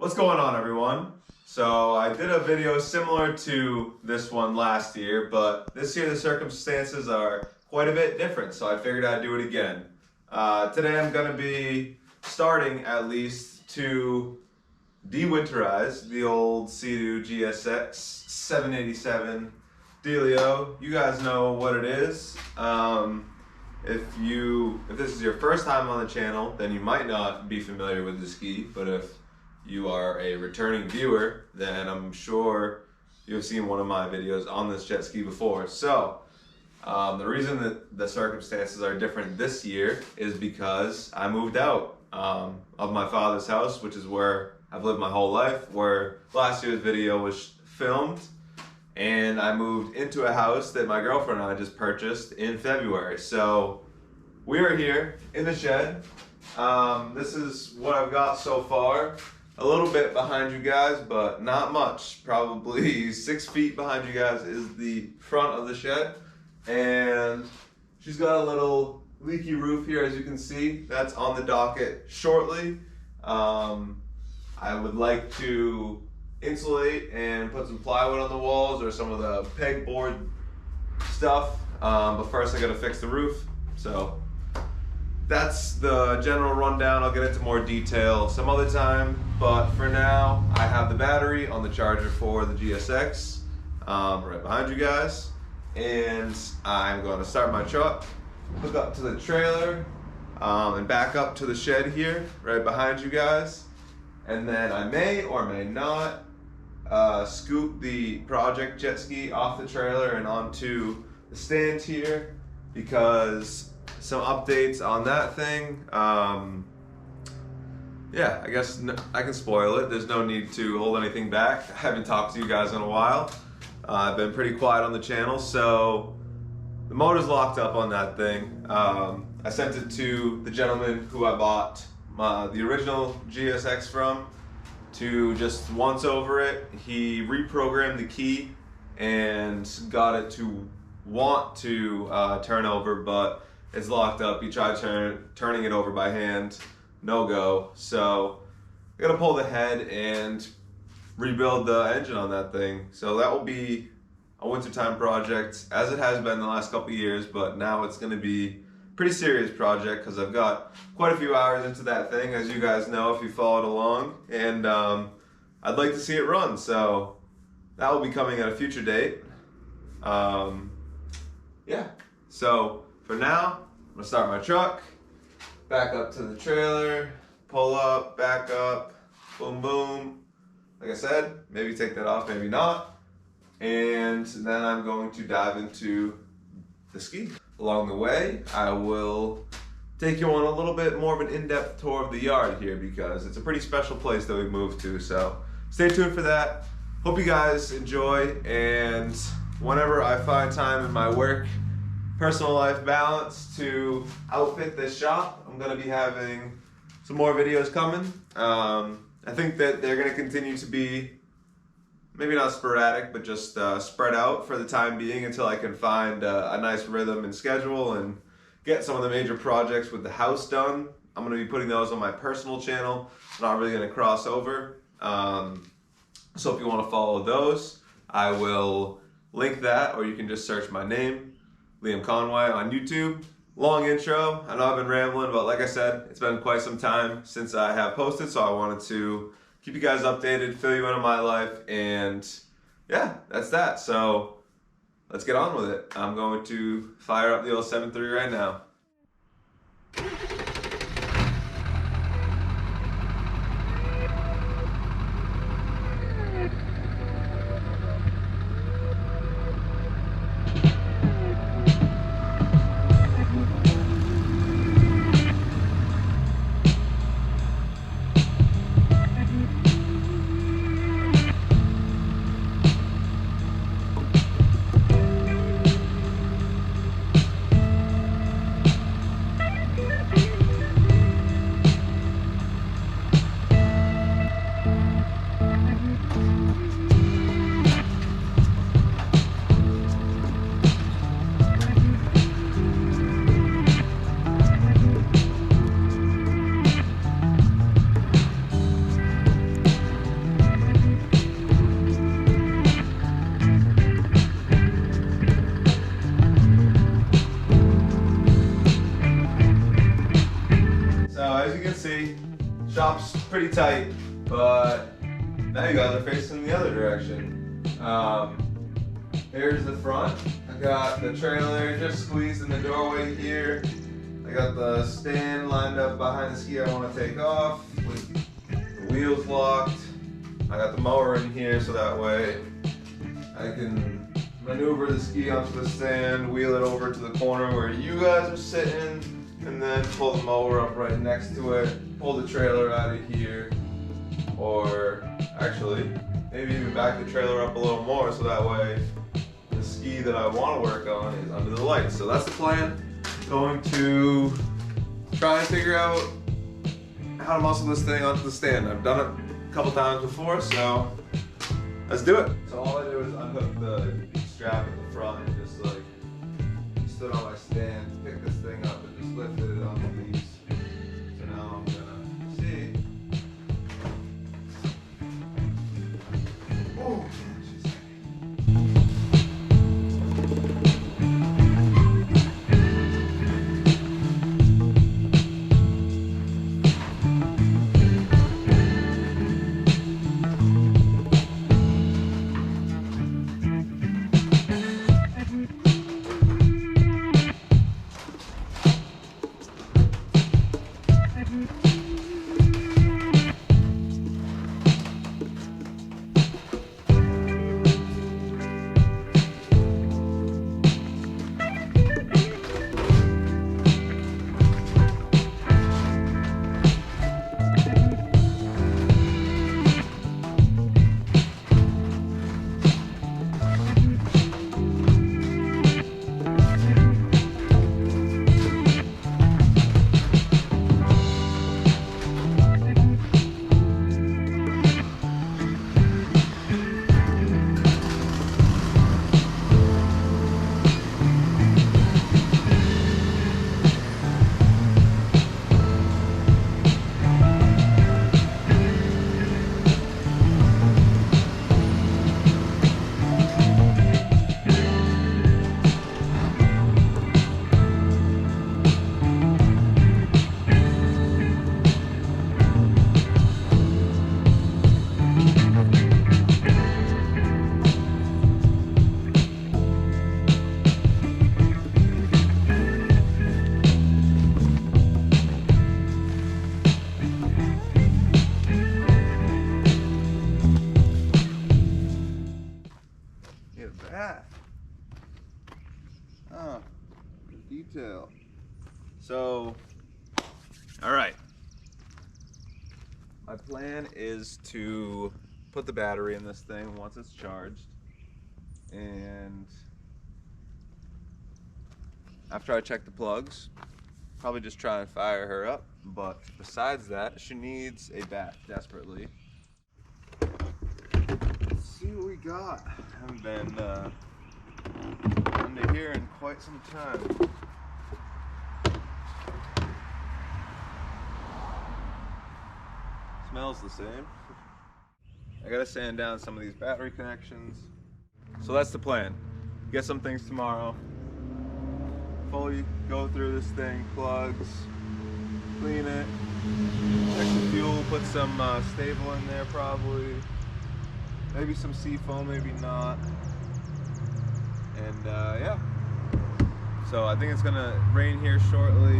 What's going on, everyone? So I did a video similar to this one last year, but this year the circumstances are quite a bit different, so I figured I'd do it again. Today I'm going to be starting at least to de-winterize the old Seadoo GSX 787 dealio. You guys know what it is. If this is your first time on the channel, then you might not be familiar with the ski, but if you are a returning viewer, then I'm sure you've seen one of my videos on this jet ski before. So the reason that the circumstances are different this year is because I moved out of my father's house, which is where I've lived my whole life, where last year's video was filmed, and I moved into a house that my girlfriend and I just purchased in February. So we are here in the shed. This is what I've got so far. A little bit behind you guys, but not much. Probably 6 feet behind you guys is the front of the shed. And she's got a little leaky roof here, as you can see. That's on the docket shortly. I would like to insulate and put some plywood on the walls or some of the pegboard stuff. But first I gotta fix the roof. So that's the general rundown. I'll get into more detail some other time, but for now I have the battery on the charger for the GSX right behind you guys, and I'm going to start my truck, hook up to the trailer, and back up to the shed here right behind you guys, and then I may or may not scoop the project jet ski off the trailer and onto the stand here, because some updates on that thing. Yeah, I guess I can spoil it. There's no need to hold anything back. I haven't talked to you guys in a while. I've been pretty quiet on the channel, so the motor's locked up on that thing. I sent it to the gentleman who I bought the original GSX from to just once over it. He reprogrammed the key and got it to want to turn over, but it's locked up. He tried turning it over by hand, no go. So I gotta pull the head and rebuild the engine on that thing. So that will be a wintertime project, as it has been the last couple of years, but now it's gonna be a pretty serious project because I've got quite a few hours into that thing, as you guys know if you followed along, and I'd like to see it run. So that will be coming at a future date. Yeah, so for now, I'm gonna start my truck, back up to the trailer, pull up, back up, boom, boom. Like I said, maybe take that off, maybe not. And then I'm going to dive into the ski. Along the way, I will take you on a little bit more of an in-depth tour of the yard here, because it's a pretty special place that we moved to. So stay tuned for that. Hope you guys enjoy, and whenever I find time in my work, personal life balance to outfit this shop, I'm gonna be having some more videos coming. I think that they're gonna continue to be maybe not sporadic, but just spread out for the time being until I can find a nice rhythm and schedule and get some of the major projects with the house done. I'm gonna be putting those on my personal channel. I'm not really gonna cross over. So if you wanna follow those, I will link that, or you can just search my name, Liam Conway, on YouTube. Long intro. I know I've been rambling, but like I said, it's been quite some time since I have posted, so I wanted to keep you guys updated, fill you in on my life, and yeah, that's that. So let's get on with it. I'm going to fire up the old 7.3 right now. as you can see, shop's pretty tight, but now you guys are facing the other direction. Here's the front. I got the trailer just squeezed in the doorway here. I got the stand lined up behind the ski I want to take off with the wheels locked. I got the mower in here so that way I can maneuver the ski onto the stand, wheel it over to the corner where you guys are sitting, and then pull the mower up right next to it, pull the trailer out of here, or actually maybe even back the trailer up a little more so that way the ski that I want to work on is under the lights. So that's the plan. Going to try and figure out how to muscle this thing onto the stand. I've done it a couple times before, so let's do it. So all I do is unhook the strap at the front and just like stood on my stand, pick this thing up and just lifted it onto these. So now I'm gonna see. Oh, she's heavy. Detail. So, all right. My plan is to put the battery in this thing once it's charged, and after I check the plugs, probably just try and fire her up. But besides that, she needs a bath desperately. Let's see what we got. Haven't been under here in quite some time. Smells the same. I gotta sand down some of these battery connections. So that's the plan. Get some things tomorrow. Fully go through this thing, plugs, clean it, check the fuel, put some stable in there probably. Maybe some seafoam, maybe not. And yeah. So I think it's gonna rain here shortly,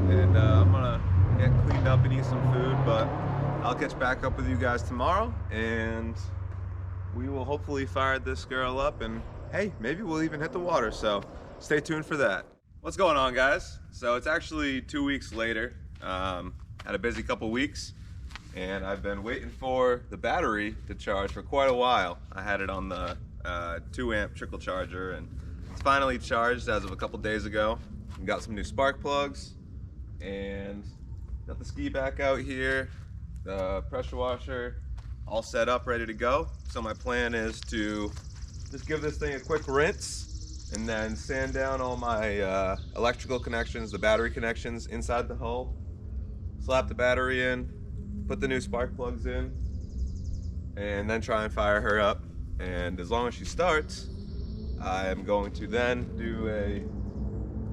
and I'm gonna get cleaned up and eat some food, but I'll catch back up with you guys tomorrow, and we will hopefully fire this girl up, and hey, maybe we'll even hit the water, so stay tuned for that. What's going on, guys? So it's actually 2 weeks later. Had a busy couple weeks, and I've been waiting for the battery to charge for quite a while. I had it on the 2 amp trickle charger, and it's finally charged as of a couple days ago. Got some new spark plugs, and got the ski back out here, the pressure washer all set up, ready to go. So my plan is to just give this thing a quick rinse and then sand down all my electrical connections, the battery connections inside the hull, slap the battery in, put the new spark plugs in, and then try and fire her up. And as long as she starts, I am going to then do a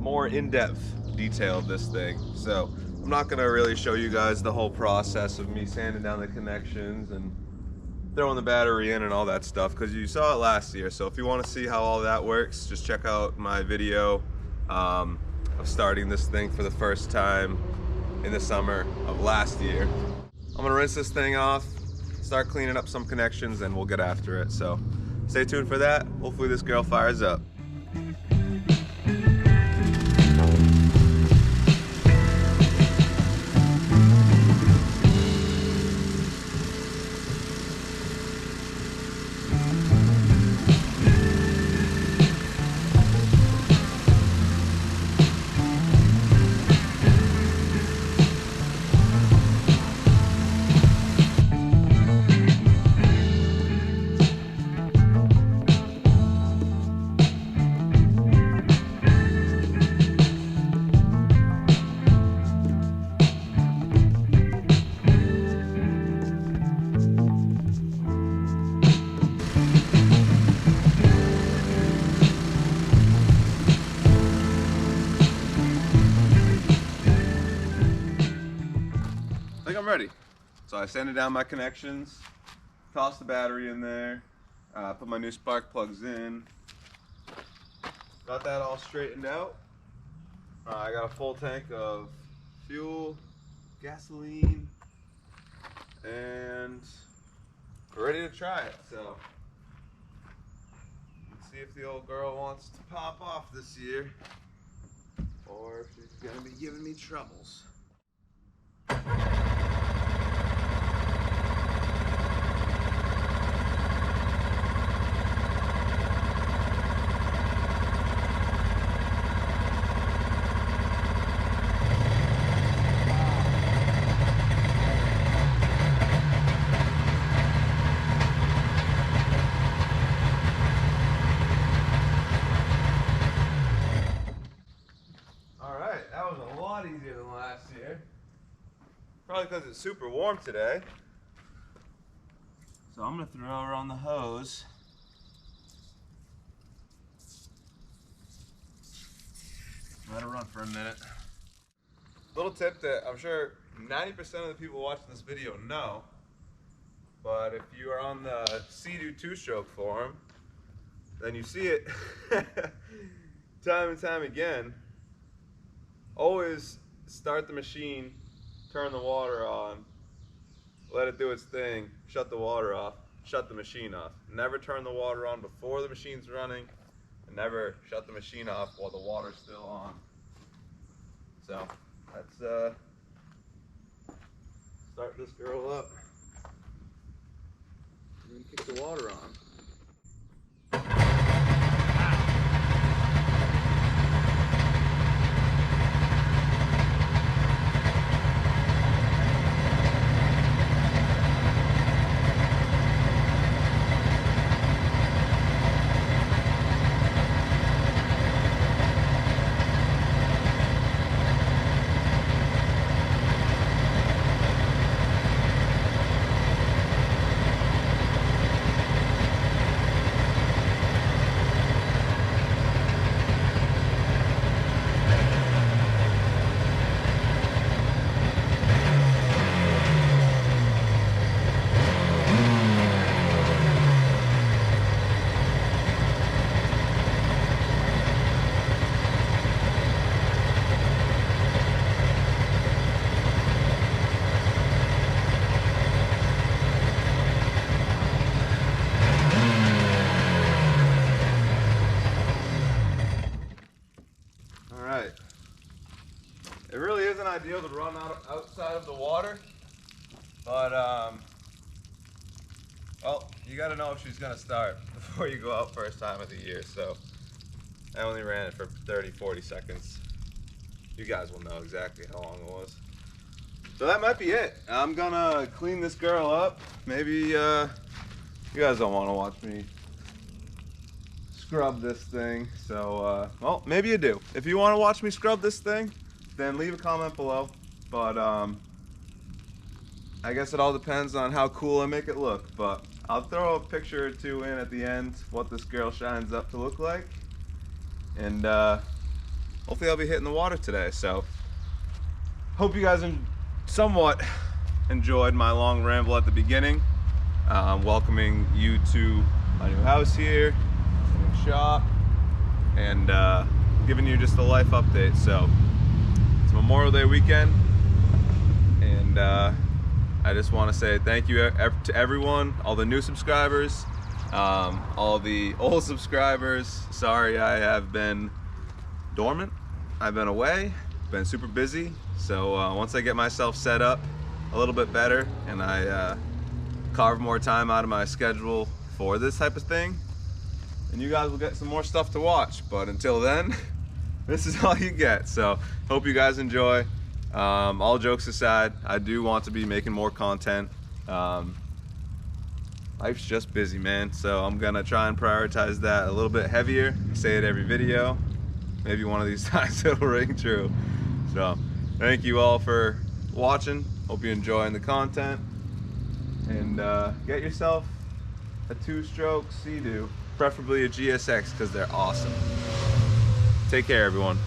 more in-depth detail of this thing. So I'm not gonna really show you guys the whole process of me sanding down the connections and throwing the battery in and all that stuff, because you saw it last year. So if you want to see how all that works, just check out my video of starting this thing for the first time in the summer of last year. I'm gonna rinse this thing off, start cleaning up some connections, and we'll get after it. So stay tuned for that. Hopefully this girl fires up. I think I'm ready. So I sanded down my connections, tossed the battery in there, put my new spark plugs in, got that all straightened out. I got a full tank of fuel, gasoline, and we're ready to try it. So let's see if the old girl wants to pop off this year or if she's gonna be giving me troubles. Easier than last year. Probably because it's super warm today. So I'm gonna throw her on the hose. Let her run for a minute. Little tip that I'm sure 90% of the people watching this video know, but if you are on the Seadoo 2-stroke forum, then you see it time and time again. Always start the machine, turn the water on, let it do its thing, shut the water off, shut the machine off. Never turn the water on before the machine's running, and never shut the machine off while the water's still on. So let's start this girl up and then kick the water on. It really isn't ideal to run outside of the water, but well, you got to know if she's going to start before you go out first time of the year. So I only ran it for 30-40 seconds. You guys will know exactly how long it was. So that might be it. I'm gonna clean this girl up. Maybe you guys don't want to watch me scrub this thing, so well, maybe you do. If you want to watch me scrub this thing, then leave a comment below. But I guess it all depends on how cool I make it look. But I'll throw a picture or two in at the end what this girl shines up to look like, and hopefully I'll be hitting the water today. So hope you guys somewhat enjoyed my long ramble at the beginning. Welcoming you to my new house here, my new shop, and giving you just a life update. So it's Memorial Day weekend, and I just want to say thank you to everyone, all the new subscribers, all the old subscribers. Sorry I have been dormant. I've been away, been super busy. So once I get myself set up a little bit better and I carve more time out of my schedule for this type of thing, and you guys will get some more stuff to watch. But until then, this is all you get. So hope you guys enjoy. All jokes aside, I do want to be making more content. Life's just busy, man, so I'm gonna try and prioritize that a little bit heavier. I say it every video. Maybe one of these times it'll ring true. So thank you all for watching. Hope you're enjoying the content, and get yourself a 2-stroke Seadoo, preferably a GSX, because they're awesome. Take care, everyone.